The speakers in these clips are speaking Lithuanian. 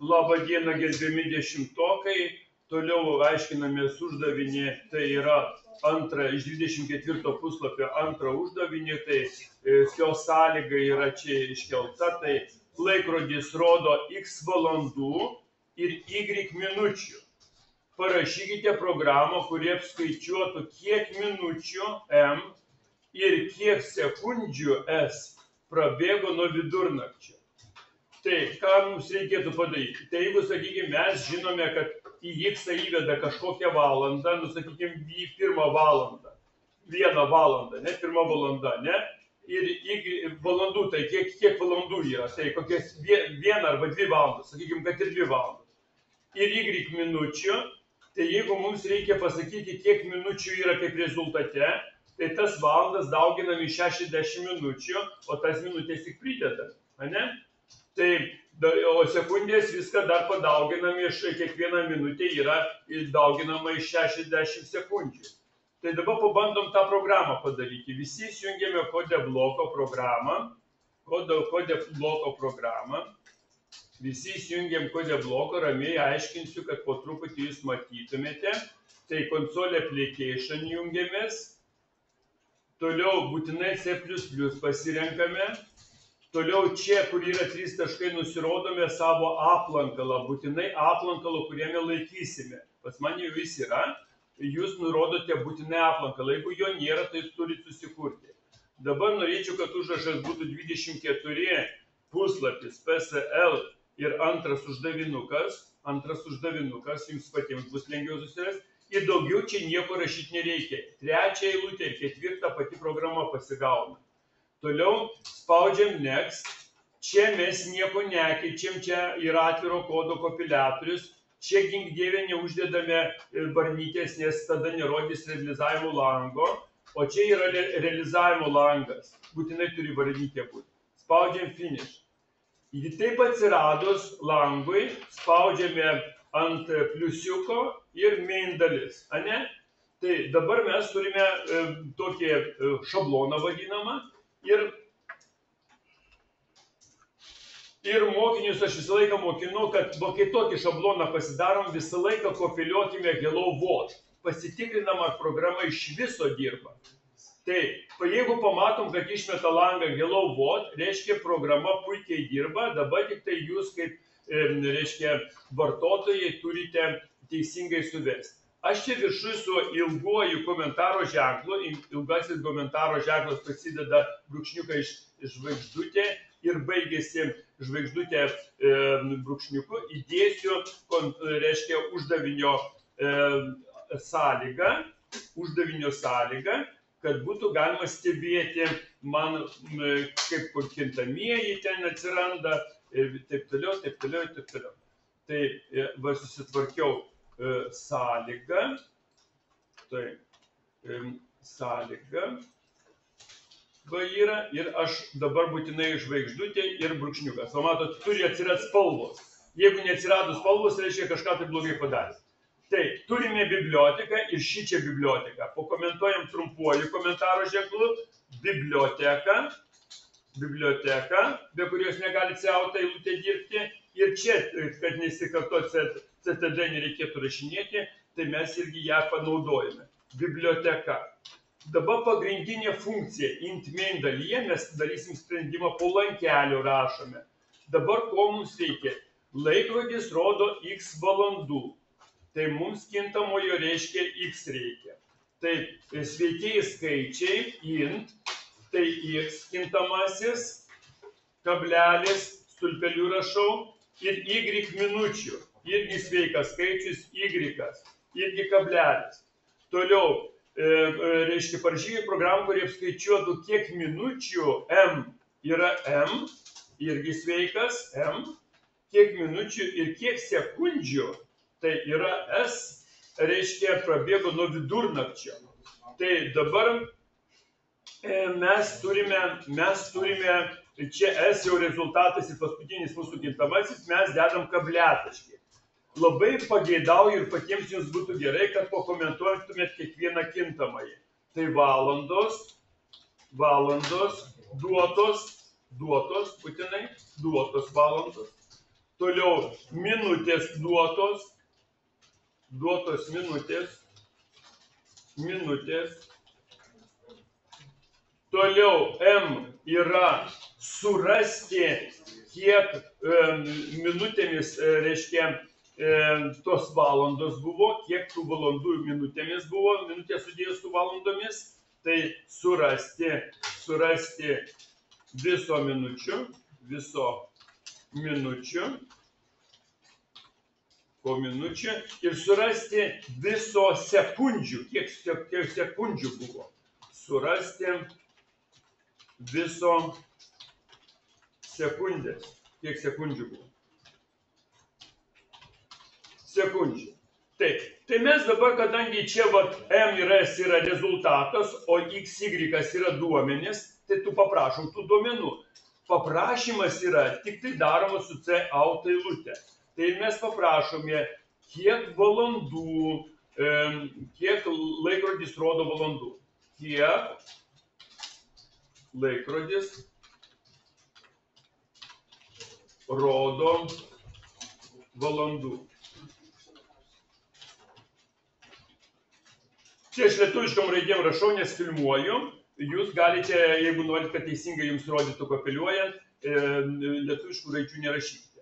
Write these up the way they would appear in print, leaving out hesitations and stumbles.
Labą dieną, gerbiami dešimtokai. Toliau aiškinamės uždavinį, tai yra iš 24 puslapio antrą uždavinį, tai jo sąlyga yra čia iškelta, tai laikrodis rodo x valandų ir y minučių. Parašykite programą, kurie apskaičiuotų, kiek minučių m ir kiek sekundžių s prabėgo nuo vidurnakčio. Tai ką mums reikėtų padaryti? Tai jeigu, sakykime, mes žinome, kad į x įveda kažkokią valandą, sakykime, į pirmą valandą, vieną valandą, ne, pirmą valandą, ne, ir valandų, tai kiek valandų yra, tai kokias vieną arba 2 valandas, sakykime, kad ir 2 valandas. Ir y minučių, tai jeigu mums reikia pasakyti, kiek minučių yra kaip rezultate, tai tas valandas dauginam į 60 minučių, o tas minutės tik pridedam, ne? Tai, o sekundės viską dar padauginam iš kiekvieną minutę yra dauginama iš 60 sekundžių. Tai dabar pabandom tą programą padaryti. Visi įsijungėme kodebloko programą. Visi įsijungėm kodebloko, ramiai aiškinsiu, kad po truputį jūs matytumėte. Tai console application jungiamės. Toliau būtinai C++ pasirenkame. Toliau čia, kur yra 3 taškai, nusirodome savo aplankalą, būtinai aplankalą, kuriame laikysime. Pas mane jau jis yra, jūs nurodote būtinai aplankalą. Jeigu jo nėra, tai jūs turite susikurti. Dabar norėčiau, kad užrašas būtų 24 puslapis PSL ir antras uždavinukas, jums patiems bus lengviau susirasti. Ir daugiau čia nieko rašyti nereikia. 3 eilutė ir 4 pati programa pasigauna. Toliau spaudžiam Next, čia mes nieko nekeičiam, čia yra atviro kodo kompiliatorius, čia gink dieve neuždedame varnytės, nes tada nerodys realizavimo lango, o čia yra realizavimo langas, būtinai turi varnytė būti. Spaudžiam Finish. Ir taip atsiradus langui, spaudžiame ant pliusiuko ir main dalis, ane? Tai dabar mes turime tokį šabloną vadinamą. Ir mokinius aš visą laiką mokinu, kad kai tokį šabloną pasidarom, visą laiką kopiliuokime Hello World. Pasitikrinam, ar programa iš viso dirba. Tai jeigu pamatom, kad išmeta langą Hello World, reiškia programa puikiai dirba, dabar tik tai jūs kaip vartotojai turite teisingai suvesti. Aš čia viršui su ilguoju komentaro ženklu, ilgasis komentaro ženklas prasideda brūkšniuką iš žvaigždutė ir baigėsi žvaigždutė brūkšniuku, įdėsiu, reiškia, uždavinio sąlygą, kad būtų galima stebėti man, kaip kintamieji ten atsiranda ir taip toliau, taip toliau, taip toliau. Tai va susitvarkiau sąlyga, va yra, ir aš dabar būtinai žvaigždutė ir brūkšniukas. O matot, turi atsirasti spalvos. Jeigu neatsiradus spalvos, reiškia kažką tai blogai padarė. Tai turime biblioteką ir šį čia biblioteką. Pakomentuojam trumpuoju komentaro ženklu, biblioteka, be kurios negali C-auto eilutė dirbti. Ir čia, kad nesikartot CTD nereikėtų rašinėti, tai mes irgi ją panaudojame. Biblioteka. Dabar pagrindinė funkcija int main dalyje mes darysim sprendimą po lankelio rašome. Dabar ko mums reikia? Laikrodis rodo x valandų. Tai mums kintamojo reiškia x reikia. Tai sveikieji skaičiai int, tai x kintamasis, kablelis, stulpeliu rašau, ir y minučių. Irgi sveikas skaičius y, irgi kablelis. Toliau, reiškia, parašykite programą, kurie apskaičiuotų, kiek minučių m yra m, irgi sveikas m, kiek minučių ir kiek sekundžių, tai yra s, reiškia, prabėgo nuo vidurnakčio. Tai dabar mes turime, čia s jau rezultatas ir paskutinis mūsų kintamasis, mes dedam kabletaškį. Labai pageidauju ir patiems jums būtų gerai, kad pakomentuotumėt kiekvieną kintamąjį. Tai valandos, duotos, būtinai, duotos valandos. Toliau minutės duotos minutės. Toliau M yra surasti, kiek minutėmis, reiškia, tos valandos buvo, kiek tų valandų minutėmis buvo, minutės sudėjus su valandomis. Tai surasti viso minučių po minučių ir surasti viso sekundžių, kiek sekundžių buvo. Surasti viso sekundės, kiek sekundžių buvo. Sekundžių. Taip, tai mes dabar, kadangi čia M ir S yra rezultatas, o X, Y yra duomenys, tai tu paprašom tų duomenų. Paprašymas yra tik tai daromas su C autoeilutė. Tai mes paprašome, kiek valandų, kiek laikrodis rodo valandų. Kiek laikrodis rodo valandų. Čia aš lietuviškom raidėm rašau, nes filmuoju. Jūs galite, jeigu norite, kad teisingai jums rodytų kopeliuojant, lietuviškų raidžių nerašykite.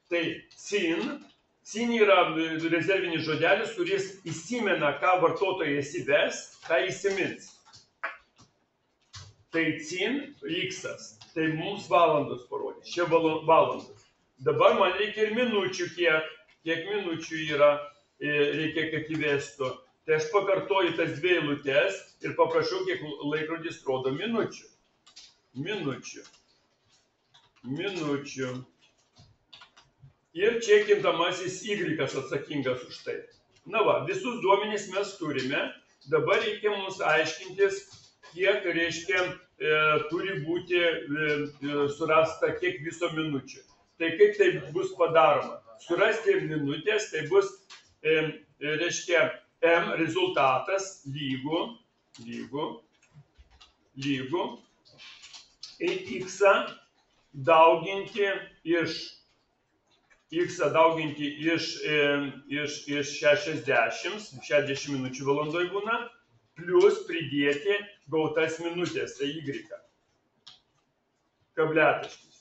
Tai sin yra rezervinis žodelis, kuris įsimena, ką vartotojas įves, ką įsimins. Tai sin X-as, tai mums valandos parodys, čia valandos. Dabar man reikia ir minučių, kiek minučių yra, reikia, kad įvestų. Tai aš pakartoju tas dvi eilutes ir paprašau, kiek laikrodis rodo minučių. Minučių. Ir čia kintamasis Y atsakingas už tai. Na va, visus duomenys mes turime. Dabar reikia mums aiškintis, kiek, reiškia, turi būti surasta kiek viso minučių. Tai kaip tai bus padaroma? Surasti minutės, tai bus, reiškia, M rezultatas lygu X-ą dauginti iš 60 minučių valandoj būna, plus pridėti gautas minutės, tai Y. Kabletaškis.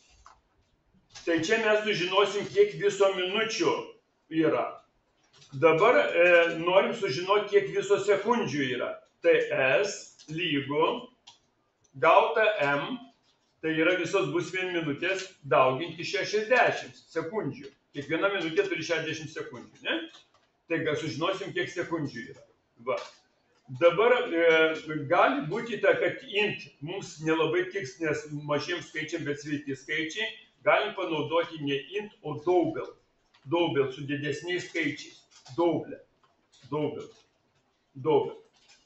Tai čia mes sužinosim, kiek viso minučių yra. Dabar norim sužinoti, kiek viso sekundžių yra. Tai S lygu gauta M, tai yra visos bus 1 minutės, dauginti 60 sekundžių. Kiekviena minutė turi 60 sekundžių, ne? Tai sužinosim, kiek sekundžių yra. Va. Dabar gali būti ta, kad int mums nelabai tiks, nes mažiems skaičiam, bet sveiki skaičiai, galim panaudoti ne int, o double su didesniais skaičiais. Double.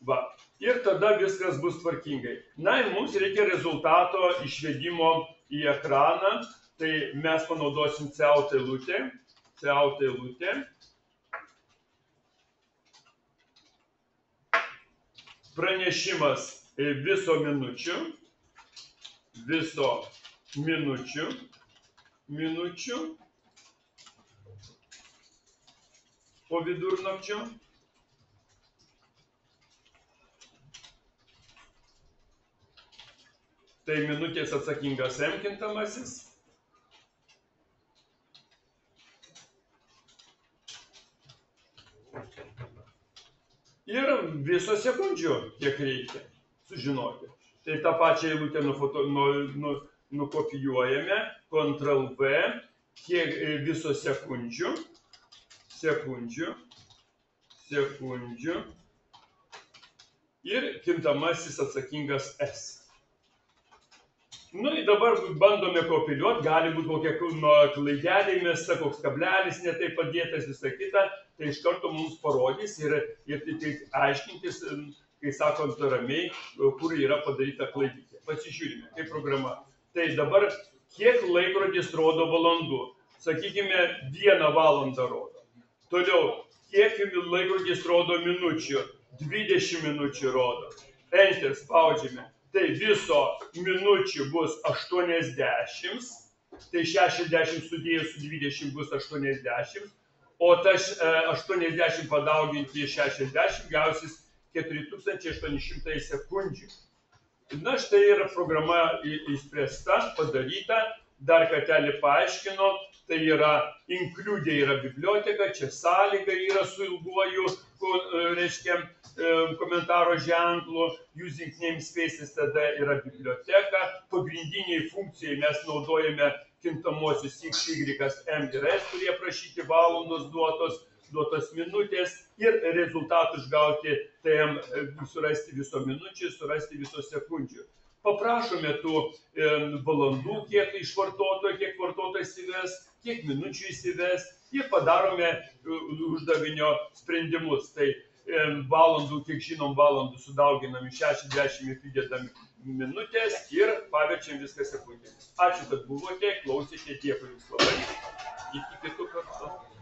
Va. Ir tada viskas bus tvarkingai. Na ir mums reikia rezultato išvedimo į ekraną. Tai mes panaudosim C autoeilutę. Pranešimas viso minučių po vidurnakčio. Tai minutės atsakingas M kintamasis. Ir viso sekundžių, kiek reikia sužinoti. Tai tą pačią eilutę nukopijuojame, Ctrl-V, kiek viso sekundžių. Ir kintamasis atsakingas S. Nu, dabar bandome kopiliuoti, gali būti kokia klaidelė įmesta, koks kablelis netai padėtas, visą kitą, tai iš karto mums parodys ir tai aiškintis, kai sakant ramiai, kur yra padaryta klaidykė. Pasižiūrime, kaip programa. Tai dabar, kiek laikrodis rodo valandų? Sakykime, 1 valandą rodo. Toliau, kiek laikrodis rodo minučių? 20 minučių rodo. Enter spaudžiame. Tai viso minučių bus 80. tai 60 sudėjus su 20 bus 80, o tas 80 padauginti 60 gausis 4800 sekundžių. Na, štai yra programa įspręsta, padaryta, dar kartelį paaiškino, tai yra include yra biblioteka, čia sąlyga yra su ilguoju, reiškia, komentaro ženklu, using namespaces tada yra biblioteka, pagrindiniai funkcijai mes naudojame kintamosius x, y, m ir s, kurie prašyti valandos duotos minutės ir rezultatų išgauti tm, surasti viso minučių, surasti viso sekundžių. Paprašome tų valandų, kiek iš vartotojo, kiek vartotojas įves, kiek minučių įsives ir padarome uždavinio sprendimus. Tai valandų, kiek žinom, valandų sudauginam 60 ir pridedam minutės ir paverčiam viską sekundėmis. Ačiū, kad buvote, klausėte, dėkui jums labai. Iki kitų kartų.